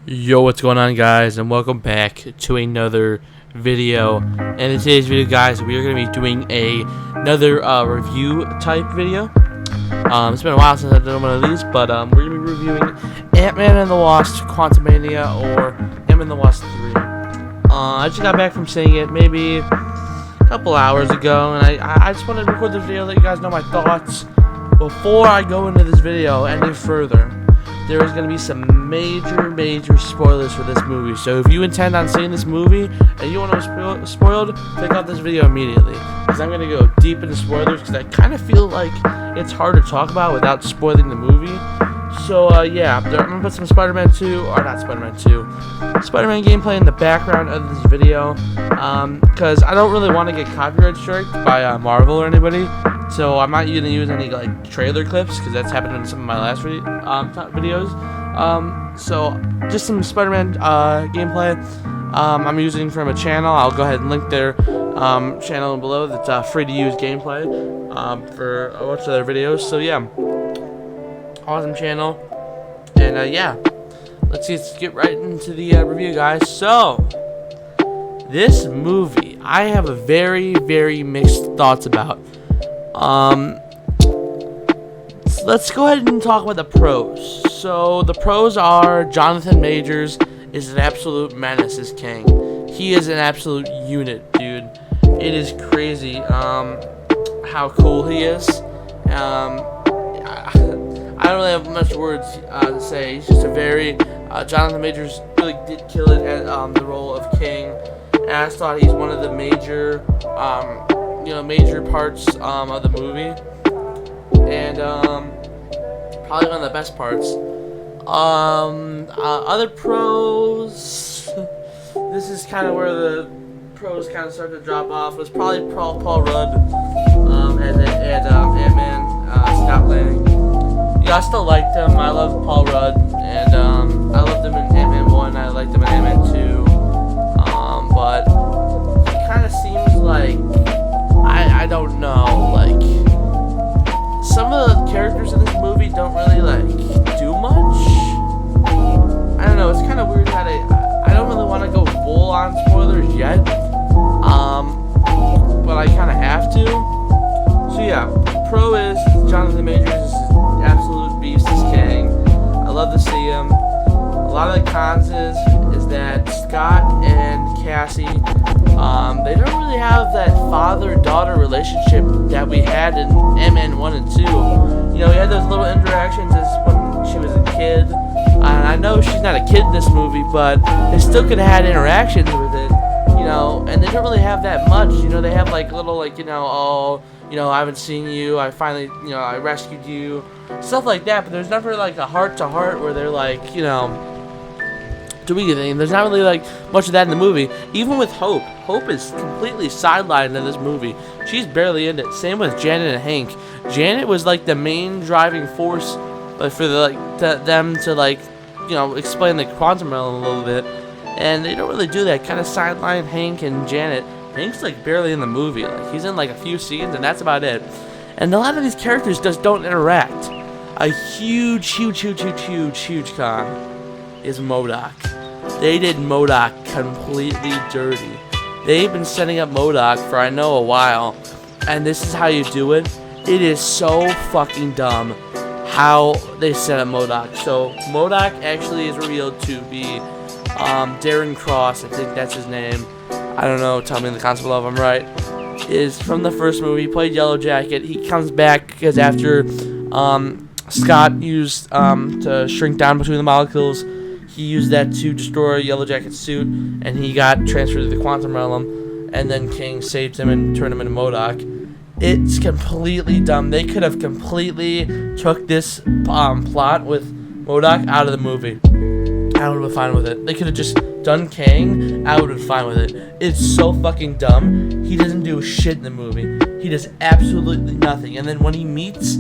Yo, what's going on, guys, and welcome back to another video. And in today's video, guys, we are going to be doing another review type video. It's been a while since I've done one of these, but we're going to be reviewing Ant-Man and the Wasp, Quantumania, or Ant-Man and the Wasp 3. I just got back from seeing it maybe a couple hours ago, and I just wanted to record this video, let you guys know my thoughts before I go into this video any further. There is going to be some major spoilers for this movie. So if you intend on seeing this movie and you want to be spoiled, click off this video immediately. Because I'm going to go deep into spoilers because I kind of feel like it's hard to talk about without spoiling the movie. So yeah, I'm going to put some Spider-Man gameplay in the background of this video. Because I don't really want to get copyright striked by Marvel or anybody. So I'm not going to use any like trailer clips because that's happened in some of my last videos. So just some Spider-Man gameplay. I'm using from a channel. I'll go ahead and link their channel below. That's free to use gameplay for a bunch of their videos. So yeah, awesome channel. And yeah, let's get right into the review, guys. So this movie, I have a very mixed thoughts about. Let's go ahead and talk about the pros. So the pros are Jonathan Majors is an absolute menace as King. He is an absolute unit, dude. It is crazy how cool he is. I don't really have much words to say. He's just a very Jonathan Majors really did kill it at the role of King. And I just thought he's one of the major major parts of the movie, and probably one of the best parts. Other pros, this is kind of where the pros kind of start to drop off, was probably Paul Rudd and Ant-Man, Scott Lang. Yeah, I still liked him. I love Paul Rudd, and I loved him in Ant-Man 1, I liked him in Ant-Man 2, but he kind of seems like, I don't know, like, some of the characters in this movie don't really, like, do much. I don't know, it's kind of weird that I don't really want to go full on spoilers yet, but I kind of have to. So yeah, pro is Jonathan Majors is an absolute beast as King. I love to see him. A lot of the cons is that Scott and Cassie, they don't really have that father-daughter relationship that we had in Ant-Man 1 and 2. You know, we had those little interactions as when she was a kid. And I know she's not a kid in this movie, but they still could have had interactions with it, you know, and they don't really have that much. You know, they have like little, like, I haven't seen you, I finally, I rescued you, stuff like that, but there's never like a heart-to-heart where they're like, doing anything. There's not really like much of that in the movie. Even with Hope is completely sidelined in this movie. She's barely in it. Same with Janet and Hank. Janet was like the main driving force for them to explain the quantum realm a little bit, and they don't really do that. Kind of sideline Hank and Janet. Hank's like barely in the movie. Like, he's in like a few scenes, and that's about it. And a lot of these characters just don't interact. A huge con is MODOK. They did MODOK completely dirty. They've been setting up MODOK for I know a while, and this is how you do it. It is so fucking dumb how they set up MODOK. So MODOK actually is revealed to be Darren Cross, I think that's his name. I don't know, tell me in the comments below if I'm right. Is from the first movie. He played Yellow Jacket. He comes back because after Scott used to shrink down between the molecules, he used that to destroy Yellow Jacket's suit, and he got transferred to the quantum realm, and then King saved him and turned him into MODOK. It's completely dumb. They could have completely took this plot with MODOK out of the movie. I would have been fine with it. They could have just done Kang. I would have been fine with it. It's so fucking dumb. He doesn't do shit in the movie. He does absolutely nothing. And then when he meets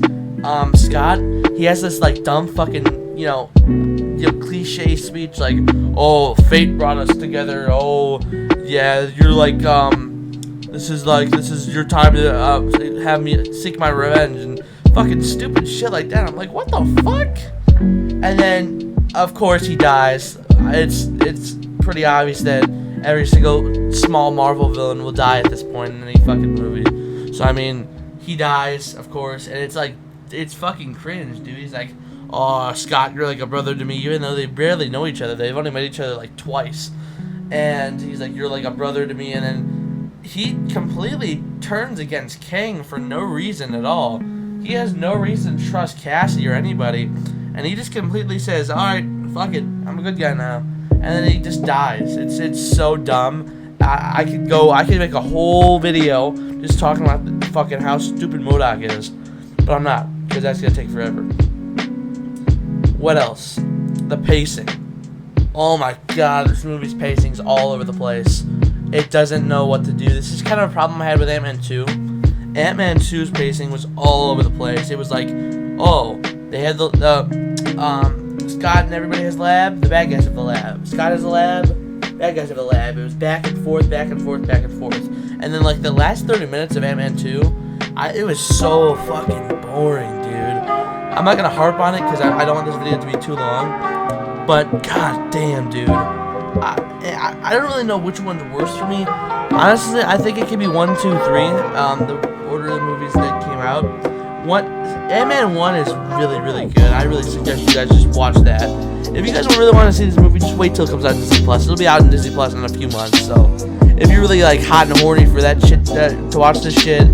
Scott, he has this like dumb fucking cliche speech like, "Oh, fate brought us together. Oh, yeah, you're like this is your time to have me seek my revenge," and fucking stupid shit like that. I'm like, what the fuck? And then of course he dies. it's pretty obvious that every single small Marvel villain will die at this point in any fucking movie. So I mean, he dies, of course, and it's like, it's fucking cringe, dude. He's like, "Oh, Scott, you're like a brother to me," even though they barely know each other. They've only met each other like twice. And he's like, "You're like a brother to me," and then he completely turns against Kang for no reason at all. He has no reason to trust Cassie or anybody, and he just completely says, "All right, fuck it, I'm a good guy now," and then he just dies. It's so dumb. I could make a whole video just talking about the fucking how stupid MODOK is, but I'm not, because that's gonna take forever. What else? The pacing. Oh my god, this movie's pacing's all over the place. It doesn't know what to do. This is kind of a problem I had with Ant-Man 2. Ant-Man 2's pacing was all over the place. It was like, oh, they had the Scott and everybody has lab, the bad guys have the lab. Scott has a lab, bad guys have a lab. It was back and forth, back and forth, back and forth. And then like the last 30 minutes of Ant-Man 2, it was so fucking boring, dude. I'm not gonna harp on it because I don't want this video to be too long. But god damn, dude, I don't really know which one's worse for me. Honestly, I think it could be 1, 2, 3. The order of the movies that came out. Ant-Man 1 is really, really good. I really suggest you guys just watch that. If you guys really want to see this movie, just wait till it comes out on Disney Plus. It'll be out on Disney Plus in a few months. So, if you're really like hot and horny for that shit to watch this shit,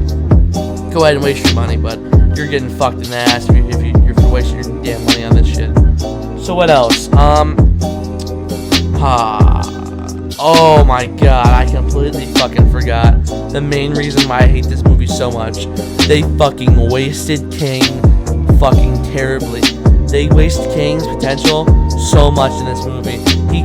go ahead and waste your money. But you're getting fucked in the ass if you're wasting your damn money on this shit. So what else? Oh my god, I completely fucking forgot the main reason why I hate this movie so much. They fucking wasted Kang fucking terribly. They waste Kang's potential so much in this movie.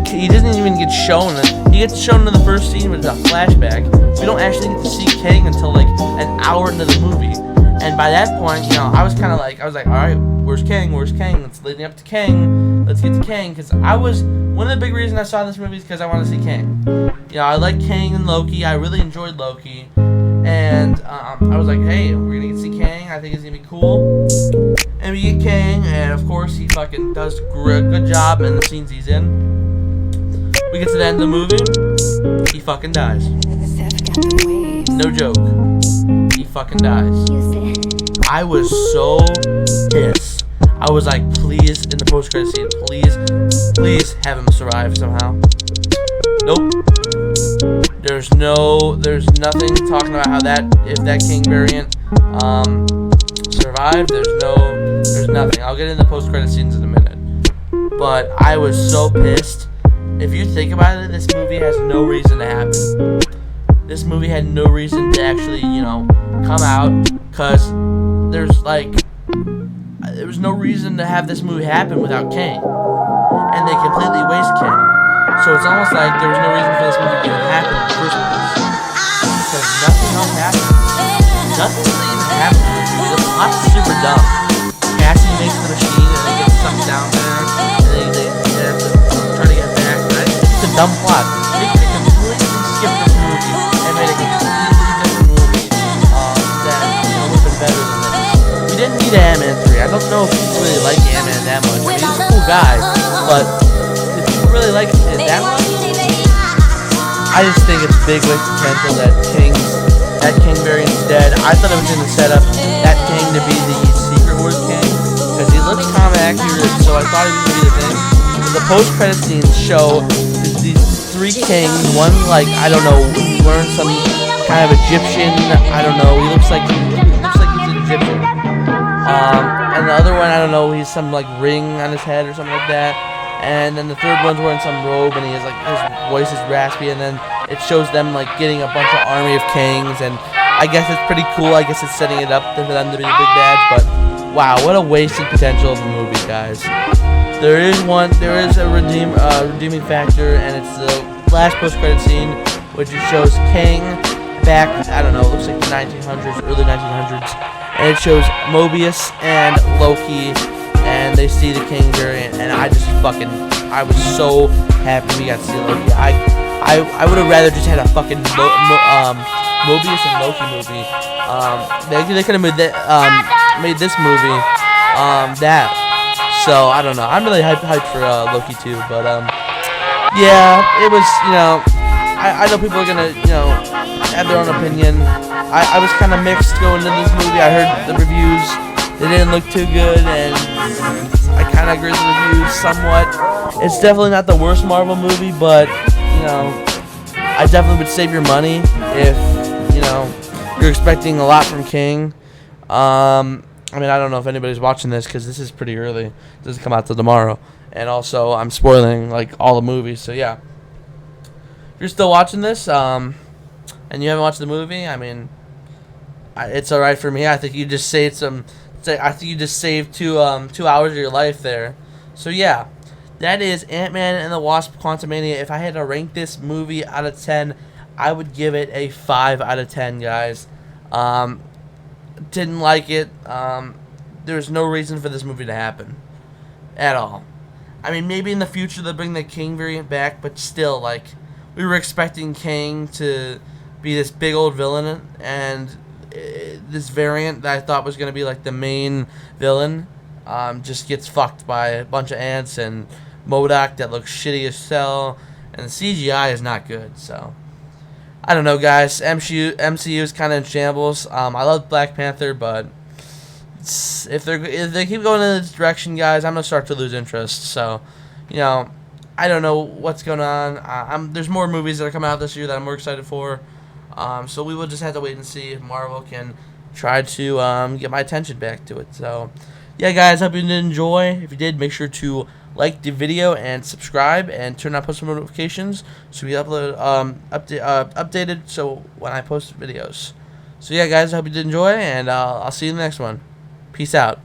He doesn't even get shown. He gets shown in the first scene, but it's a flashback. We don't actually get to see Kang until like an hour into the movie. And by that point, you know, I was like, all right, where's Kang? Where's Kang? It's leading up to Kang. Let's get to Kang. Because one of the big reasons I saw this movie is because I want to see Kang. You know, I like Kang and Loki. I really enjoyed Loki. And I was like, hey, we're going to get to see Kang. I think it's going to be cool. And we get Kang. And of course, he fucking does a good job in the scenes he's in. We get to the end of the movie. He fucking dies. No joke. He fucking dies. I was so pissed. I was like, please, in the post-credit scene, please have him survive somehow. Nope. There's nothing talking about how if that King variant survived. There's nothing. I'll get into the post-credit scenes in a minute. But I was so pissed. If you think about it, this movie has no reason to happen. This movie had no reason to actually, you know, come out, because there was no reason to have this movie happen without Kang. And they completely waste Kang. So it's almost like there was no reason for this movie to even happen in the first place. Because nothing else happened. Nothing really even happened. The plot's super dumb. Cassie makes the machine and they get sucked down there. And they have to try to get back. Right? It's a dumb plot. They could have completely skipped this movie and made a completely different movie that, you know, would have been better than this. We didn't need Ant-Man 3. I don't know if people really like Ant-Man that much. I mean, he's a cool guy, but if people really like it that much, I just think it's a big waste of potential that King variant's dead. I thought it was in the setup that King to be the Secret Wars King, because he looks kind of accurate, so I thought it was going to be the thing. But the post-credit scenes show these 3 kings. One, like, I don't know, wearing some kind of Egyptian, I don't know, he looks like he's an Egyptian. And the other one, I don't know, he's some like ring on his head or something like that. And then the third one's wearing some robe, and he has like, his voice is raspy, and then it shows them like getting a bunch of army of kings, and I guess it's pretty cool. I guess it's setting it up for them to be the big bad, but wow, what a wasted potential of the movie, guys. There is a redeeming factor, and it's the last post-credit scene, which shows Kang back, I don't know, it looks like the 1900s, early 1900s, and it shows Mobius and Loki, and they see the King variant, and I was so happy we got to see Loki. I would have rather just had a fucking Mobius and Loki movie. They could have made this movie that. So I don't know. I'm really hyped for Loki too, but Yeah, it was, I know people are gonna, have their own opinion. I was kind of mixed going into this movie. I heard the reviews, they didn't look too good, and I kind of agree with the reviews somewhat. It's definitely not the worst Marvel movie, but, I definitely would save your money if, you're expecting a lot from King. I mean, I don't know if anybody's watching this because this is pretty early. It doesn't come out till tomorrow. And also, I'm spoiling, like, all the movies. So, yeah. If you're still watching this, and you haven't watched the movie, I mean, it's alright for me. I think you just saved I think you just saved 2 hours of your life there. So, yeah. That is Ant-Man and the Wasp: Quantumania. If I had to rank this movie out of 10, I would give it a 5 out of 10, guys. Didn't like it. There's no reason for this movie to happen at all. I mean, maybe in the future they'll bring the King variant back, but still, like, we were expecting King to be this big old villain, and this variant that I thought was going to be, like, the main villain just gets fucked by a bunch of ants and MODOK that looks shitty as hell, and the CGI is not good, so I don't know, guys. MCU is kind of in shambles. I love Black Panther, but if they keep going in this direction, guys, I'm gonna start to lose interest. So, I don't know what's going on. There's more movies that are coming out this year that I'm more excited for. So we will just have to wait and see if Marvel can try to get my attention back to it. So, yeah, guys, hope you did enjoy. If you did, make sure to like the video and subscribe and turn on post notifications so we upload updated so when I post videos. So yeah, guys, I hope you did enjoy, and I'll see you in the next one. Peace out.